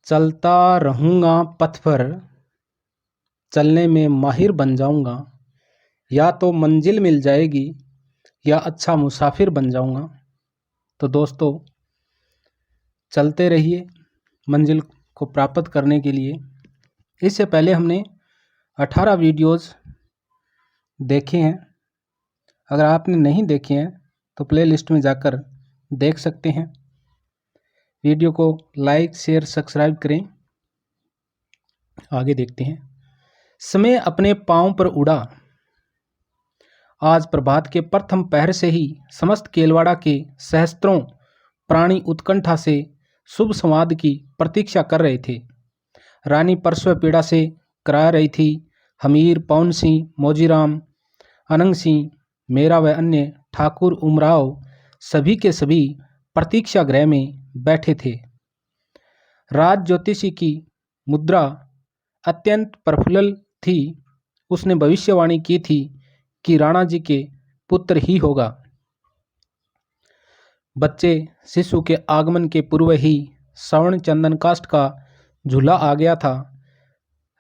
चलता रहूँगा पथ पर, चलने में माहिर बन जाऊँगा। या तो मंजिल मिल जाएगी या अच्छा मुसाफिर बन जाऊँगा। तो दोस्तों, चलते रहिए मंजिल को प्राप्त करने के लिए। इससे पहले हमने 18 वीडियोज़ देखे हैं। अगर आपने नहीं देखे हैं तो प्लेलिस्ट में जाकर देख सकते हैं। वीडियो को लाइक, शेयर, सब्सक्राइब करें। आगे देखते हैं। समय अपने पांव पर उड़ा। आज प्रभात के प्रथम पहर से ही समस्त केलवाड़ा के सहस्त्रों प्राणी उत्कंठा से शुभ संवाद की प्रतीक्षा कर रहे थे। रानी परसव पीड़ा से करा रही थी। हमीर, पवन सिंह, मौजीराम, अनंग सिंह, मेरा व अन्य ठाकुर उमराव सभी के सभी प्रतीक्षा गृह में बैठे थे। राज ज्योतिषी की मुद्रा अत्यंत प्रफुल्ल थी। उसने भविष्यवाणी की थी कि राणा जी के पुत्र ही होगा। बच्चे शिशु के आगमन के पूर्व ही श्रवण चंदन काष्ठ का झूला आ गया था।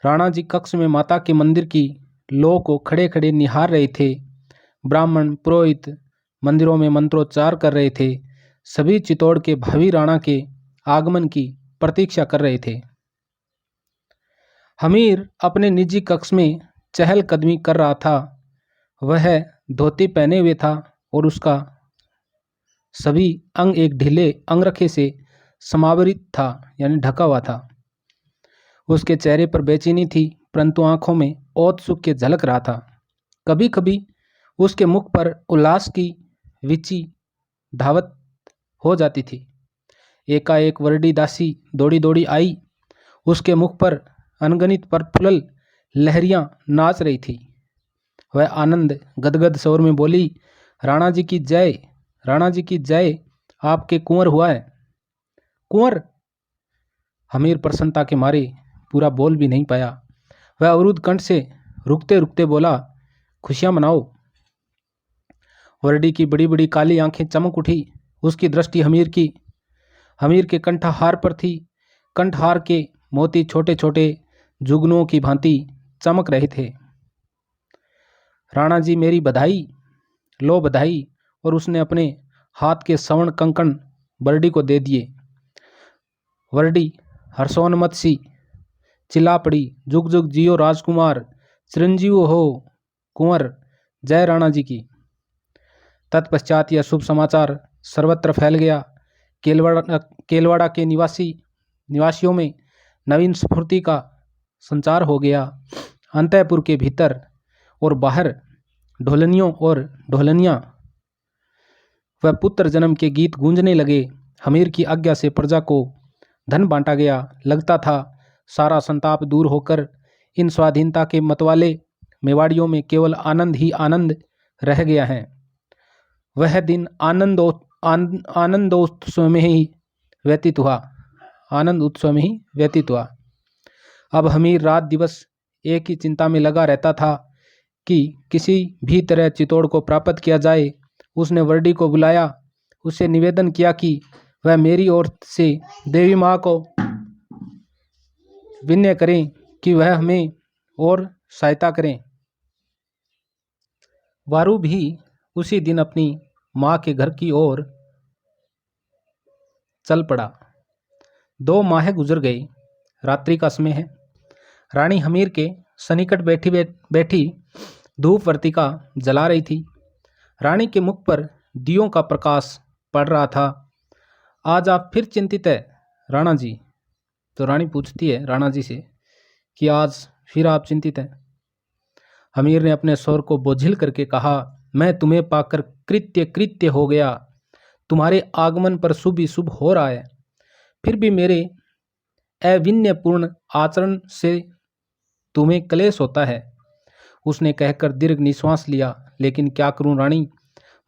राणा जी कक्ष में माता के मंदिर की लौ को खड़े खड़े निहार रहे थे। ब्राह्मण पुरोहित मंदिरों में मंत्रोच्चार कर रहे थे। सभी चित्तौड़ के भावी राणा के आगमन की प्रतीक्षा कर रहे थे। हमीर अपने निजी कक्ष में चहलकदमी कर रहा था। वह धोती पहने हुए था और उसका सभी अंग एक ढीले अंगरखे से समावृत था, यानी ढका हुआ था। उसके चेहरे पर बेचैनी थी, परंतु आंखों में औत्सुक के झलक रहा था। कभी कभी उसके मुख पर उल्लास की विची धावत हो जाती थी। एकाएक वर्डी दासी दौड़ी दौड़ी आई। उसके मुख पर अनगणित प्रफुल्ल लहरियां नाच रही थी। वह आनंद गदगद स्वर में बोली, राणा जी की जय, राणा जी की जय, आपके कुंवर हुआ है। कुंवर? हमीर प्रसन्नता के मारे पूरा बोल भी नहीं पाया। वह अवरुद्ध कंठ से रुकते रुकते बोला, खुशियां मनाओ। वर्डी की बड़ी बड़ी काली आंखें चमक उठी। उसकी दृष्टि हमीर के कंठहार पर थी। कंठहार के मोती छोटे छोटे जुगनुओं की भांति चमक रहे थे। राणा जी, मेरी बधाई, लो बधाई। और उसने अपने हाथ के स्वर्ण कंकण वर्डी को दे दिए। वर्डी हर्षोन्मत्त सी चिल्ला पड़ी, जुग जुग जियो राजकुमार, चिरंजीव हो कुंवर, जय राणा जी की। तत्पश्चात यह शुभ समाचार सर्वत्र फैल गया। केलवाड़ा के निवासियों में नवीन स्फूर्ति का संचार हो गया। अंतःपुर के भीतर और बाहर ढोलनियों और ढोलनियाँ व पुत्र जन्म के गीत गूंजने लगे। हमीर की आज्ञा से प्रजा को धन बांटा गया। लगता था सारा संताप दूर होकर इन स्वाधीनता के मतवाले मेवाड़ियों में केवल आनंद ही आनंद रह गया है। वह दिन आनंदोत्सव में ही व्यतीत हुआ। अब हमीर रात दिवस एक ही चिंता में लगा रहता था कि किसी भी तरह चित्तौड़ को प्राप्त किया जाए। उसने वर्डी को बुलाया, उससे निवेदन किया कि वह मेरी ओर से देवी माँ को विनय करें कि वह हमें और सहायता करें। वारू भी उसी दिन अपनी माँ के घर की ओर चल पड़ा। 2 माह गुजर गए। रात्रि का समय है। रानी हमीर के सन्निकट बैठी धूप वर्तिका जला रही थी। रानी के मुख पर दियों का प्रकाश पड़ रहा था। आज आप फिर चिंतित है राणा जी? तो रानी पूछती है राणा जी से कि आज फिर आप चिंतित हैं? हमीर ने अपने स्वर को बोझिल करके कहा, मैं तुम्हें पाकर कृत्य हो गया। तुम्हारे आगमन पर शुभ ही शुभ हो रहा है, फिर भी मेरे अविनयपूर्ण आचरण से तुम्हें क्लेश होता है। उसने कहकर दीर्घ निश्वास लिया, लेकिन क्या करूं रानी,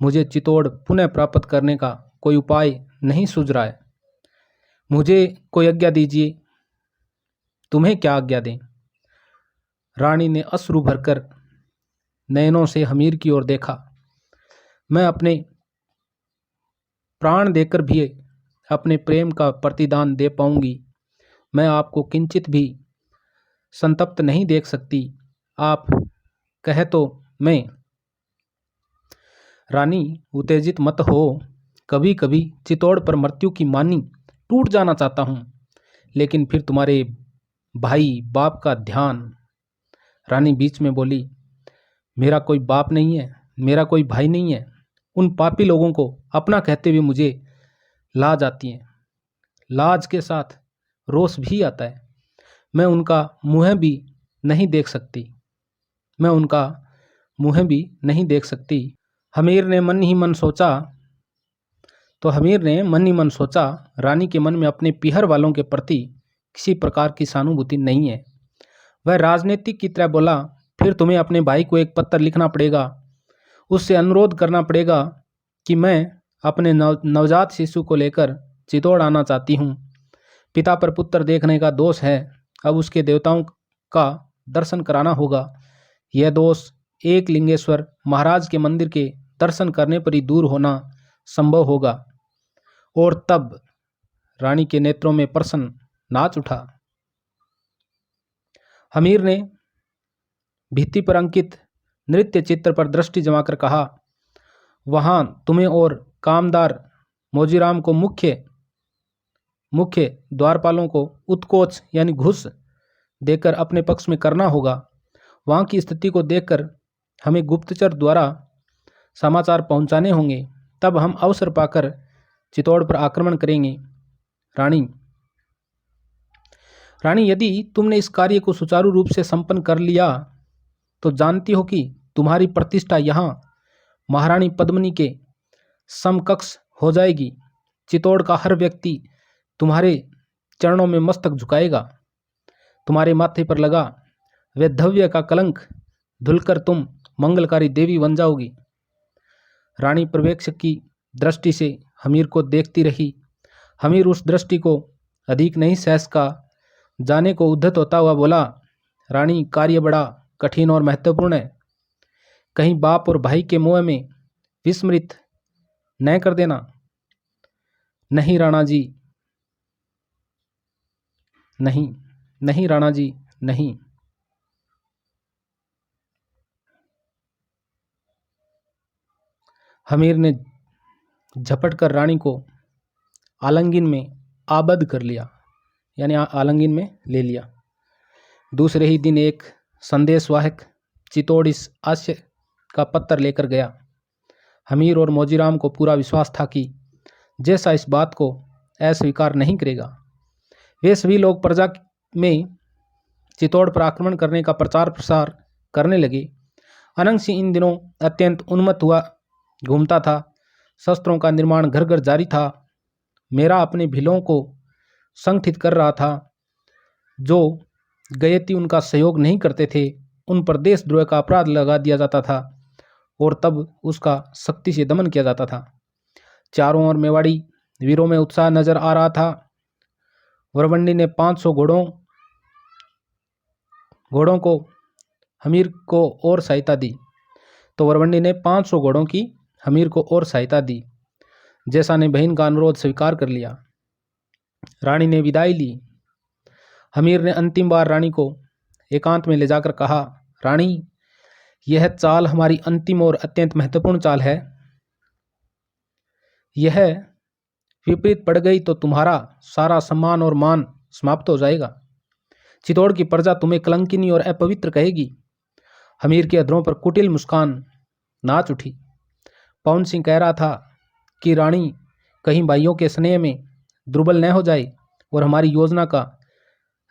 मुझे चित्तौड़ पुनः प्राप्त करने का कोई उपाय नहीं सूझ रहा है। मुझे कोई आज्ञा दीजिए। तुम्हें क्या आज्ञा दें? रानी ने अश्रु भरकर नयनों से हमीर की ओर देखा। मैं अपने प्राण देकर भी अपने प्रेम का प्रतिदान दे पाऊंगी मैं आपको किंचित भी संतप्त नहीं देख सकती। आप कहे तो मैं। रानी, उत्तेजित मत हो। कभी कभी चित्तौड़ पर मृत्यु की मानी टूट जाना चाहता हूँ, लेकिन फिर तुम्हारे भाई बाप का ध्यान। रानी बीच में बोली, मेरा कोई बाप नहीं है, मेरा कोई भाई नहीं है। उन पापी लोगों को अपना कहते हुए मुझे लाज आती है। लाज के साथ रोष भी आता है। मैं उनका मुँह भी नहीं देख सकती। मैं उनका मुँह भी नहीं देख सकती। हमीर ने मन ही मन सोचा रानी के मन में अपने पीहर वालों के प्रति किसी प्रकार की सहानुभूति नहीं है। वह राजनीतिक की तरह बोला, फिर तुम्हें अपने भाई को एक पत्र लिखना पड़ेगा। उससे अनुरोध करना पड़ेगा कि मैं अपने नवजात शिशु को लेकर चित्तौड़ आना चाहती हूँ। पिता पर पुत्र देखने का दोष है, अब उसके देवताओं का दर्शन कराना होगा। यह दोष एक लिंगेश्वर महाराज के मंदिर के दर्शन करने पर ही दूर होना संभव होगा। और तब रानी के नेत्रों में प्रसन्न नाच उठा। हमीर ने भित्ति पर अंकित नृत्य चित्र पर दृष्टि जमाकर कहा, वहां तुम्हें और कामदार मोजीराम को मुख्य द्वारपालों को उत्कोच यानी घूस देकर अपने पक्ष में करना होगा। वहां की स्थिति को देखकर हमें गुप्तचर द्वारा समाचार पहुंचाने होंगे, तब हम अवसर पाकर चित्तौड़ पर आक्रमण करेंगे। रानी, यदि तुमने इस कार्य को सुचारू रूप से संपन्न कर लिया तो जानती हो कि तुम्हारी प्रतिष्ठा यहाँ महारानी पद्मिनी के समकक्ष हो जाएगी। चित्तौड़ का हर व्यक्ति तुम्हारे चरणों में मस्तक झुकाएगा। तुम्हारे माथे पर लगा वैधव्य का कलंक धुलकर तुम मंगलकारी देवी बन जाओगी। रानी पर्यवेक्षक की दृष्टि से हमीर को देखती रही। हमीर उस दृष्टि को अधिक नहीं सह सका। जाने को उद्धत होता हुआ बोला, रानी, कार्य बड़ा कठिन और महत्वपूर्ण है। कहीं बाप और भाई के मोह में विस्मृत न कर देना। नहीं राणा जी, नहीं राणा जी, नहीं। हमीर ने झपट कर रानी को आलिंगन में आबद्ध कर लिया, यानी आलिंगन में ले लिया। दूसरे ही दिन एक संदेशवाहक चित्तौड़ इस आशय का पत्र लेकर गया। हमीर और मोजीराम को पूरा विश्वास था कि जैसा इस बात को अस्वीकार नहीं करेगा। वे सभी लोग प्रजा में चित्तौड़ पर आक्रमण करने का प्रचार प्रसार करने लगे। अनंग सिंह इन दिनों अत्यंत उन्मत्त हुआ घूमता था। शस्त्रों का निर्माण घर घर जारी था। मेरा अपने भीलों को संगठित कर रहा था। जो गयती उनका सहयोग नहीं करते थे, उन पर देशद्रोह का अपराध लगा दिया जाता था और तब उसका सख्ती से दमन किया जाता था। चारों ओर मेवाड़ी वीरों में उत्साह नजर आ रहा था। वरवंडी ने 500 घोड़ों को हमीर को और सहायता दी। घोड़ों की हमीर को और सहायता दी। जैसा ने बहन का अनुरोध स्वीकार कर लिया। रानी ने विदाई ली। हमीर ने अंतिम बार रानी को एकांत में ले जाकर कहा, रानी, यह चाल हमारी अंतिम और अत्यंत महत्वपूर्ण चाल है। यह विपरीत पड़ गई तो तुम्हारा सारा सम्मान और मान समाप्त हो जाएगा। चित्तौड़ की प्रजा तुम्हें कलंकिनी और अपवित्र कहेगी। हमीर के अधरों पर कुटिल मुस्कान नाच उठी। पवन सिंह कह रहा था कि रानी कहीं भाइयों के स्नेह में दुर्बल न हो जाए और हमारी योजना का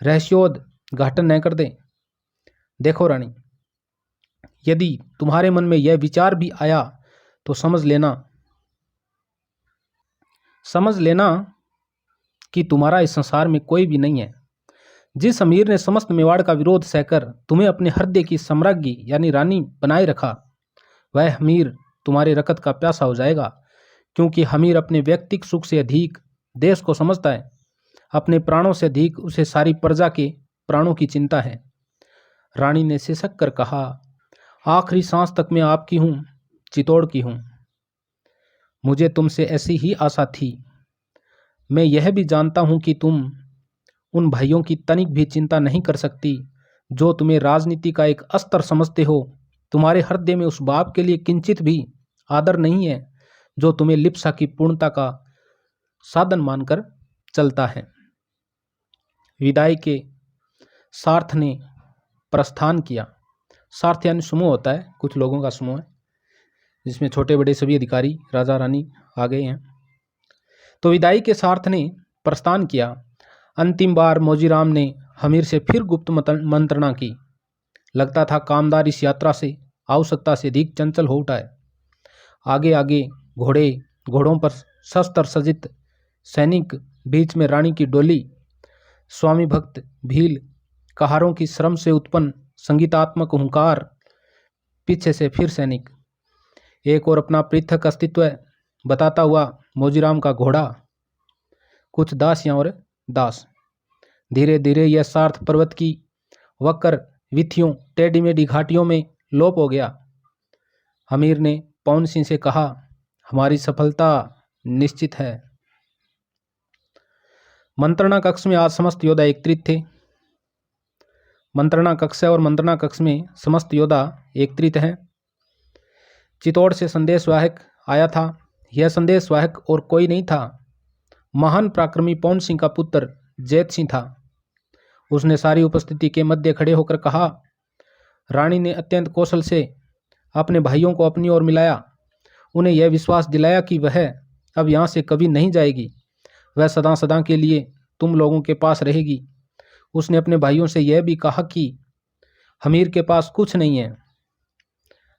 रहस्योद्घाटन न कर दे। देखो रानी, यदि तुम्हारे मन में यह विचार भी आया तो समझ लेना कि तुम्हारा इस संसार में कोई भी नहीं है। जिस अमीर ने समस्त मेवाड़ का विरोध सहकर तुम्हें अपने हृदय की सम्राज्ञी यानी रानी बनाए रखा, वह अमीर तुम्हारे रकत का प्यासा हो जाएगा, क्योंकि हमीर अपने व्यक्तिगत सुख से अधिक देश को समझता है। अपने प्राणों से अधिक उसे सारी प्रजा के प्राणों की चिंता है। रानी ने सिसक कर कहा, आखिरी सांस तक मैं आपकी हूँ, चित्तौड़ की हूँ। मुझे तुमसे ऐसी ही आशा थी। मैं यह भी जानता हूँ कि तुम उन भाइयों की तनिक भी चिंता नहीं कर सकती जो तुम्हें राजनीति का एक अस्त्र समझते हो। तुम्हारे हृदय में उस बाप के लिए किंचित भी आदर नहीं है जो तुम्हें लिप्सा की पूर्णता का साधन मानकर चलता है। विदाई के सार्थ ने प्रस्थान किया। सार्थ यानी समूह होता है, कुछ लोगों का समूह है जिसमें छोटे बड़े सभी अधिकारी राजा रानी आ गए हैं। तो विदाई के सार्थ ने प्रस्थान किया। अंतिम बार मौजीराम ने हमीर से फिर गुप्त मंत्रणा की। लगता था कामदार इस यात्रा से आवश्यकता से अधिक चंचल हो उठा है। आगे आगे घोड़ों पर शस्त्र सज्जित सैनिक, बीच में रानी की डोली, स्वामी भक्त भील, कहारों की श्रम से उत्पन्न संगीतात्मक हुंकार, पीछे से फिर सैनिक। एक और अपना पृथक अस्तित्व बताता हुआ मौजीराम का घोड़ा, कुछ दासियां और दास। धीरे धीरे यह सार्थ पर्वत की वक्र विथियों, टेढ़ी मेढ़ी घाटियों में लोप हो गया। हमीर ने पवन सिंह से कहा, हमारी सफलता निश्चित है। मंत्रणा कक्ष में आज समस्त योद्धा एकत्रित थे। मंत्रणा कक्ष और मंत्रणा कक्ष में समस्त योद्धा एकत्रित हैं। चित्तौड़ से संदेशवाहक आया था। यह संदेशवाहक और कोई नहीं था, महान पराक्रमी पवन सिंह का पुत्र जैत सिंह था। उसने सारी उपस्थिति के मध्य खड़े होकर कहा, रानी ने अत्यंत कौशल से अपने भाइयों को अपनी ओर मिलाया, उन्हें यह विश्वास दिलाया कि वह अब यहाँ से कभी नहीं जाएगी, वह सदा सदा के लिए तुम लोगों के पास रहेगी। उसने अपने भाइयों से यह भी कहा कि हमीर के पास कुछ नहीं है,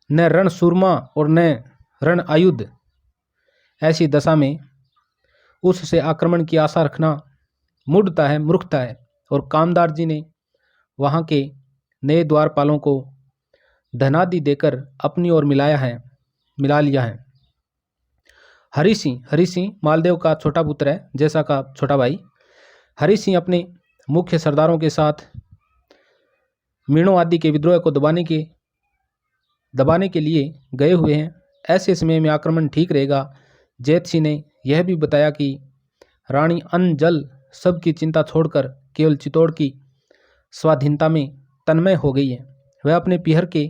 न रण सूरमा और न रण आयुध। ऐसी दशा में उससे आक्रमण की आशा रखना मूढ़ता है, मूर्खता है। और कामदार जी ने वहाँ के नए द्वारपालों को धनादि देकर अपनी ओर मिला लिया है। हरि सिंह मालदेव का छोटा पुत्र है, जैसा का छोटा भाई। हरि सिंह अपने मुख्य सरदारों के साथ मीणों आदि के विद्रोह को दबाने के लिए गए हुए हैं। ऐसे समय में आक्रमण ठीक रहेगा। जैत सिंह ने यह भी बताया कि रानी अन्न जल सब की चिंता छोड़कर केवल चित्तौड़ की स्वाधीनता में तन्मय हो गई है। वह अपने पीहर के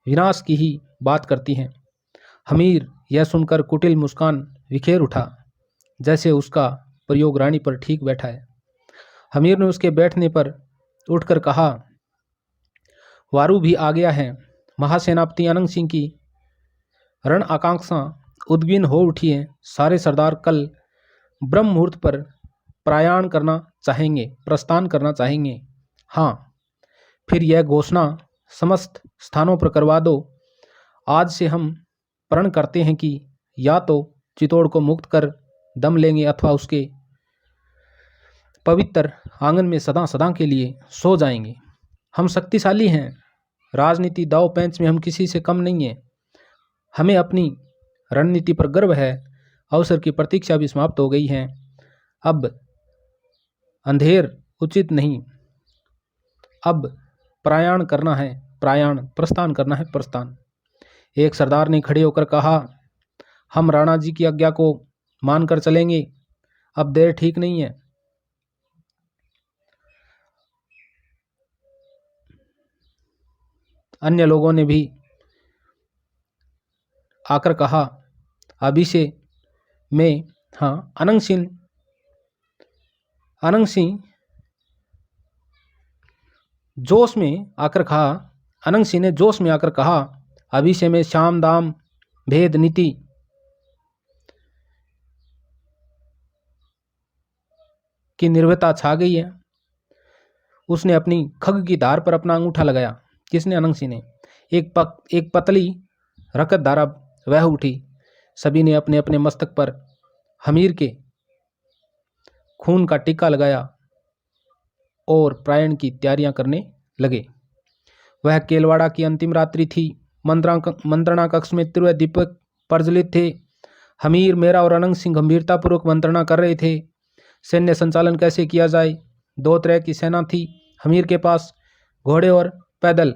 विनाश की ही बात करती हैं। हमीर यह सुनकर कुटिल मुस्कान बिखेर उठा, जैसे उसका प्रयोग रानी पर ठीक बैठा है। हमीर ने उसके बैठने पर उठकर कहा, वारू भी आ गया है। महासेनापति अनंग सिंह की रण आकांक्षा उद्विग्न हो उठी है। सारे सरदार कल ब्रह्म मुहूर्त पर प्रस्थान करना चाहेंगे। हाँ, फिर यह घोषणा समस्त स्थानों पर करवा दो। आज से हम प्रण करते हैं कि या तो चित्तौड़ को मुक्त कर दम लेंगे अथवा उसके पवित्र आंगन में सदा सदा के लिए सो जाएंगे। हम शक्तिशाली हैं। राजनीति दाव पेंच में हम किसी से कम नहीं हैं। हमें अपनी रणनीति पर गर्व है। अवसर की प्रतीक्षा भी समाप्त हो गई है। अब अंधेर उचित नहीं। अब प्रस्थान करना है प्रस्थान। एक सरदार ने खड़े होकर कहा, हम राणा जी की आज्ञा को मानकर चलेंगे। अब देर ठीक नहीं है। अन्य लोगों ने भी आकर कहा, अभी से मैं अनंग सिंह जोश में आकर कहा, अनंग सिंह ने जोश में आकर कहा, अभी से मैं शाम दाम भेद नीति की निर्भयता छा गई है। उसने अपनी खग की धार पर अपना अंगूठा लगाया। किसने? अनंग सिंह ने। एक पतली रकत धारा वह उठी। सभी ने अपने अपने मस्तक पर हमीर के खून का टीका लगाया और प्रायण की तैयारियां करने लगे। वह केलवाड़ा की अंतिम रात्रि थी। मंत्रणा कक्ष में तीव्र दीपक प्रज्वलित थे। हमीर, मेरा और अनंग सिंह गंभीरतापूर्वक मंत्रणा कर रहे थे। सैन्य संचालन कैसे किया जाए। 2 तरह की सेना थी हमीर के पास, घोड़े और पैदल।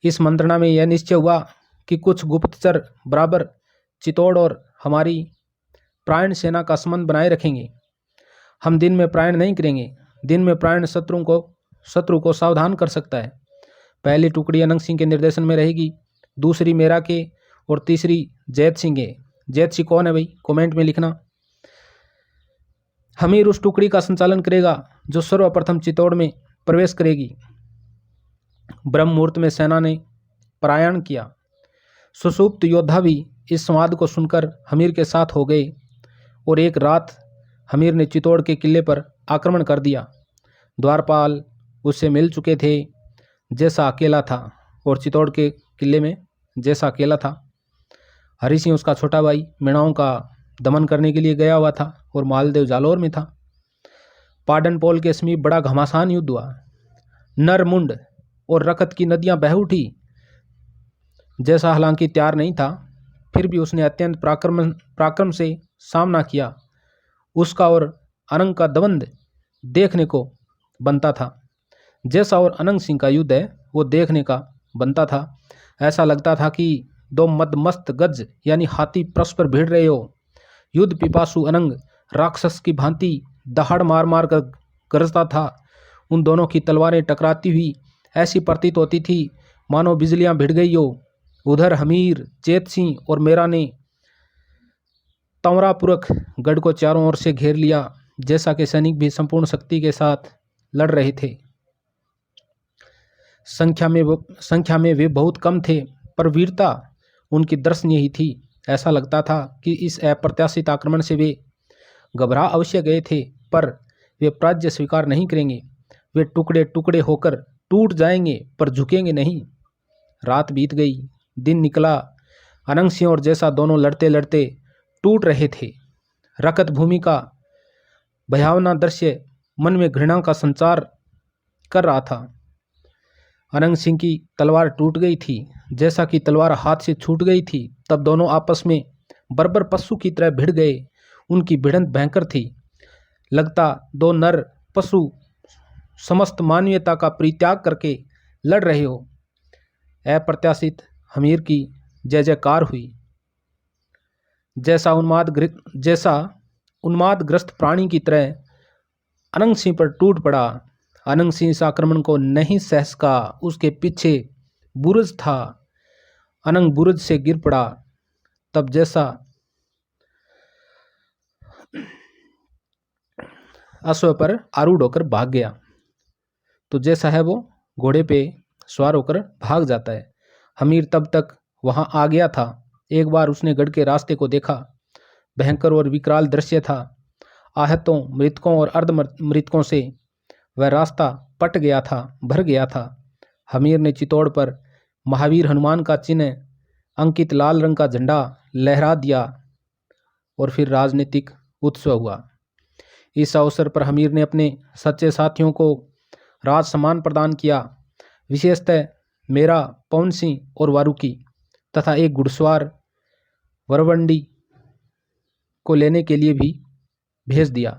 इस मंत्रणा में यह निश्चय हुआ कि कुछ गुप्तचर बराबर चित्तौड़ और हमारी प्रायण सेना का संबंध बनाए रखेंगे। हम दिन में प्रायण नहीं करेंगे। दिन में प्रायण शत्रु को सावधान कर सकता है। पहली टुकड़ी अनंग सिंह के निर्देशन में रहेगी, दूसरी मेरा के और तीसरी जैत सिंह के। जैत सिंह कौन है भाई, कमेंट में लिखना। हमीर उस टुकड़ी का संचालन करेगा जो सर्वप्रथम चित्तौड़ में प्रवेश करेगी। ब्रह्म मुहूर्त में सेना ने प्रयाण किया। सुषुप्त योद्धा भी इस संवाद को सुनकर हमीर के साथ हो गए और एक रात हमीर ने चित्तौड़ के किले पर आक्रमण कर दिया। द्वारपाल उससे मिल चुके थे जैसा अकेला था, और चित्तौड़ के किले में जैसा अकेला था। हरि सिंह उसका छोटा भाई मीणाओं का दमन करने के लिए गया हुआ था और मालदेव जालौर में था। पाडनपोल के समीप बड़ा घमासान युद्ध हुआ। नरमुंड और रकत की नदियां बह उठी। जैसा हालांकि तैयार नहीं था, फिर भी उसने अत्यंत पराक्रम से सामना किया। उसका और अनंग का द्वंद्व देखने को बनता था। जैसा और अनंग सिंह का युद्ध है वो देखने का बनता था। ऐसा लगता था कि दो मदमस्त गज यानी हाथी परस्पर भिड़ रहे हो। युद्ध पिपासु अनंग राक्षस की भांति दहाड़ मार मार कर गरजता था। उन दोनों की तलवारें टकराती हुई ऐसी प्रतीत होती थी मानो बिजलियां भिड़ गई हो। उधर हमीर, चेत सिंह और मेरा ने तंवरापुरख गढ़ को चारों ओर से घेर लिया। जैसा कि सैनिक भी संपूर्ण शक्ति के साथ लड़ रहे थे। संख्या में वे बहुत कम थे, पर वीरता उनकी दर्शनीय ही थी। ऐसा लगता था कि इस अप्रत्याशित आक्रमण से वे घबरा अवश्य गए थे, पर वे पराजय स्वीकार नहीं करेंगे। वे टुकड़े टुकड़े होकर टूट जाएंगे, पर झुकेंगे नहीं। रात बीत गई, दिन निकला। अनंग सिंह और जैसा दोनों लड़ते लड़ते टूट रहे थे। रकत भूमि का भयावना दृश्य मन में घृणा का संचार कर रहा था। अनंग सिंह की तलवार टूट गई थी, जैसा कि तलवार हाथ से छूट गई थी। तब दोनों आपस में बर्बर पशु की तरह भिड़ गए। उनकी भिड़ंत भयंकर थी। लगता दो नर पशु समस्त मानवीयता का परित्याग करके लड़ रहे हो। अप्रत्याशित हमीर की जय जयकार हुई। जैसा उन्मादग्रस्त प्राणी की तरह अनंग सिंह पर टूट पड़ा। अनंग सिंह इस आक्रमण को नहीं सह सका। उसके पीछे बुरुज था। अनंग बुरुज से गिर पड़ा। तब जैसा अश्व पर आरूढ़ होकर भाग गया, तो जैसा है वो घोड़े पे सवार होकर भाग जाता है। हमीर तब तक वहां आ गया था। एक बार उसने गढ़ के रास्ते को देखा। भयंकर और विकराल दृश्य था। आहतों, मृतकों और अर्ध मृतकों से वह रास्ता पट गया था, भर गया था। हमीर ने चित्तौड़ पर महावीर हनुमान का चिन्ह अंकित लाल रंग का झंडा लहरा दिया और फिर राजनीतिक उत्सव हुआ। इस अवसर पर हमीर ने अपने सच्चे साथियों को राज सम्मान प्रदान किया, विशेषतः मेरा, पवन सिंह और वारुकी तथा एक घुड़सवार वरवंडी को लेने के लिए भी भेज दिया।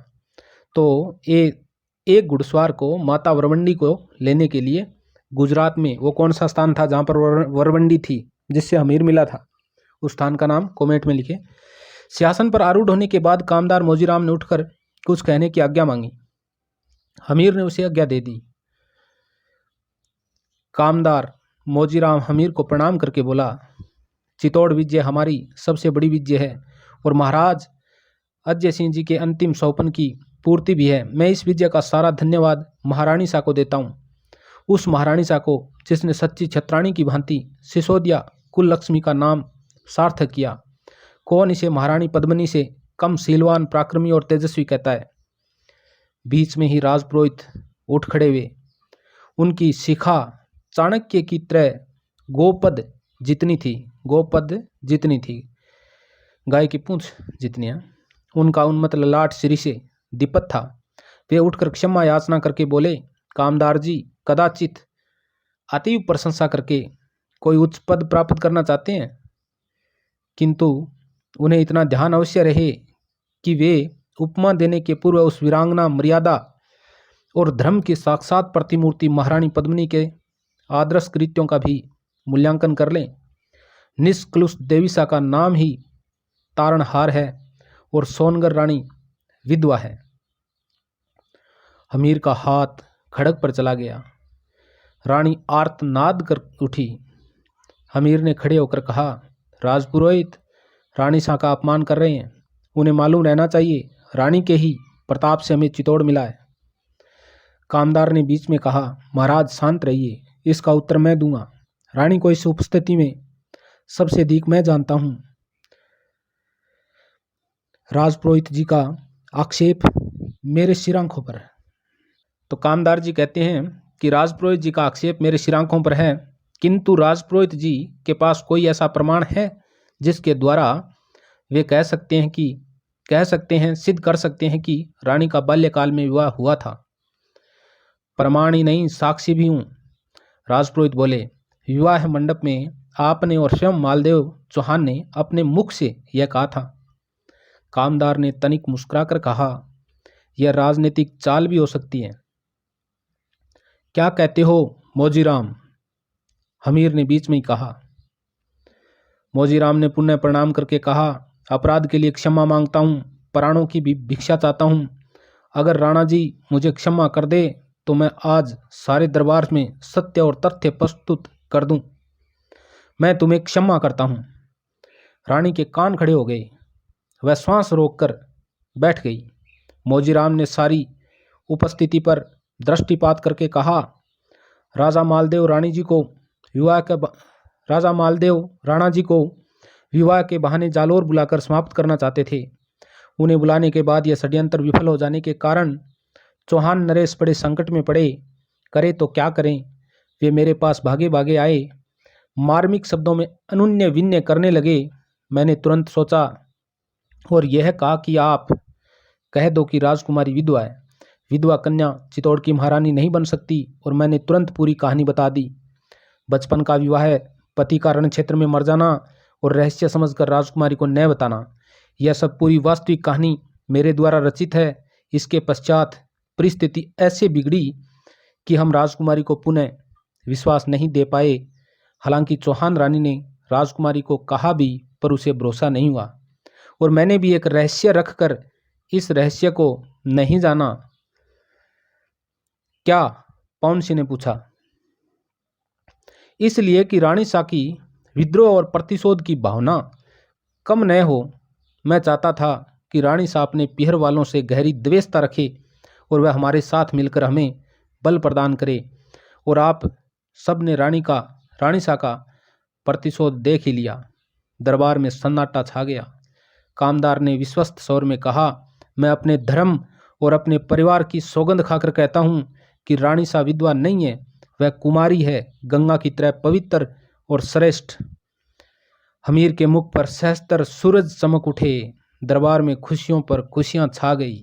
तो एक घुड़सवार को माता वरवंडी को लेने के लिए गुजरात में वो कौन सा स्थान था जहाँ पर वरवंडी थी जिससे हमीर मिला था, उस स्थान का नाम कमेंट में लिखे। सिंहासन पर आरूढ़ होने के बाद कामदार मोजीराम ने उठकर कुछ कहने की आज्ञा मांगी। हमीर ने उसे आज्ञा दे दी। कामदार मोजीराम हमीर को प्रणाम करके बोला, चित्तौड़ विजय हमारी सबसे बड़ी विजय है और महाराज अजय सिंह जी के अंतिम सौपन की पूर्ति भी है। मैं इस विजय का सारा धन्यवाद महारानी सा को देता हूँ। उस महारानी सा को जिसने सच्ची छत्राणी की भांति सिसोदिया कुल लक्ष्मी का नाम सार्थक किया। कौन इसे महारानी पद्मिनी से कम शीलवान, पराक्रमी और तेजस्वी कहता है। बीच में ही राजपुरोहित उठ खड़े हुए। उनकी शिखा चाणक्य की तरह गोपद जितनी थी, गाय की पूंछ जितनी है। उनका उन्मत्त ललाट श्री से दीपक था। वे उठकर क्षमा याचना करके बोले, कामदार जी कदाचित अतीव प्रशंसा करके कोई उच्च पद प्राप्त करना चाहते हैं, किंतु उन्हें इतना ध्यान अवश्य रहे कि वे उपमा देने के पूर्व उस वीरांगना, मर्यादा और धर्म की साक्षात प्रतिमूर्ति महारानी पद्मिनी के आदर्श कृत्यों का भी मूल्यांकन कर लें। निष्कलुष देवीसा का नाम ही तारणहार है और सोनगर रानी विधवा है। हमीर का हाथ खड़ग पर चला गया। रानी आर्तनाद कर उठी। हमीर ने खड़े होकर कहा, राजपुरोहित रानी सा का अपमान कर रहे हैं। उन्हें मालूम रहना चाहिए रानी के ही प्रताप से हमें चितौड़ मिला है। कामदार ने बीच में कहा, महाराज शांत रहिए, इसका उत्तर मैं दूंगा। रानी को इस उपस्थिति में सबसे अधिक मैं जानता हूं। राजपुरोहित जी का आक्षेप मेरे सिर आंखों पर है। तो कामदार जी कहते हैं कि राजपुरोहित जी का आक्षेप मेरे सिर आंखों पर है, किंतु राजपुरोहित जी के पास कोई ऐसा प्रमाण है जिसके द्वारा वे कह सकते हैं सिद्ध कर सकते हैं कि रानी का बाल्यकाल में विवाह हुआ था। प्रमाण ही नहीं, साक्षी भी हूं। राजपुरोहित बोले, विवाह मंडप में आपने और स्वयं मालदेव चौहान ने अपने मुख से यह कहा था। कामदार ने तनिक मुस्कुराकर कहा, यह राजनीतिक चाल भी हो सकती है। क्या कहते हो मौजीराम? हमीर ने बीच में ही कहा। मौजीराम ने पुनः प्रणाम करके कहा, अपराध के लिए क्षमा मांगता हूं, प्राणों की भी भिक्षा चाहता हूं। अगर राणा जी मुझे क्षमा कर दे तो मैं आज सारे दरबार में सत्य और तथ्य प्रस्तुत कर दूं। मैं तुम्हें क्षमा करता हूं। रानी के कान खड़े हो गए। वह श्वास रोककर बैठ गई। मौजीराम ने सारी उपस्थिति पर दृष्टिपात करके कहा, राजा मालदेव राणा जी को विवाह के बहाने जालोर बुलाकर समाप्त करना चाहते थे। उन्हें बुलाने के बाद यह षड्यंत्र विफल हो जाने के कारण चौहान नरेश बड़े संकट में पड़े। करे तो क्या करें? वे मेरे पास भागे भागे आए, मार्मिक शब्दों में अनुन्य विन्य करने लगे। मैंने तुरंत सोचा और यह कहा कि आप कह दो कि राजकुमारी विधवा है। विधवा कन्या चित्तौड़ की महारानी नहीं बन सकती। और मैंने तुरंत पूरी कहानी बता दी। बचपन का विवाह है, पति का रण क्षेत्र में मर जाना और रहस्य समझकर राजकुमारी को न बताना, यह सब पूरी वास्तविक कहानी मेरे द्वारा रचित है। इसके पश्चात परिस्थिति ऐसे बिगड़ी कि हम राजकुमारी को पुनः विश्वास नहीं दे पाए। हालांकि चौहान रानी ने राजकुमारी को कहा भी, पर उसे भरोसा नहीं हुआ और मैंने भी एक रहस्य रखकर इस रहस्य को नहीं जाना। क्या? पवन सिंह ने पूछा। इसलिए कि रानी सा की विद्रोह और प्रतिशोध की भावना कम न हो। मैं चाहता था कि रानी सा अपने पीहर वालों से गहरी द्वेषता रखे और वह हमारे साथ मिलकर हमें बल प्रदान करे। और आप सब ने रानी सा का प्रतिशोध देख ही लिया। दरबार में सन्नाटा छा गया। कामदार ने विश्वस्त स्वर में कहा, मैं अपने धर्म और अपने परिवार की सौगंध खाकर कहता हूं कि रानी सा विधवा नहीं है, वह कुमारी है, गंगा की तरह पवित्र और श्रेष्ठ। हमीर के मुख पर सहस्त्र सूरज चमक उठे। दरबार में खुशियों पर खुशियां छा गई।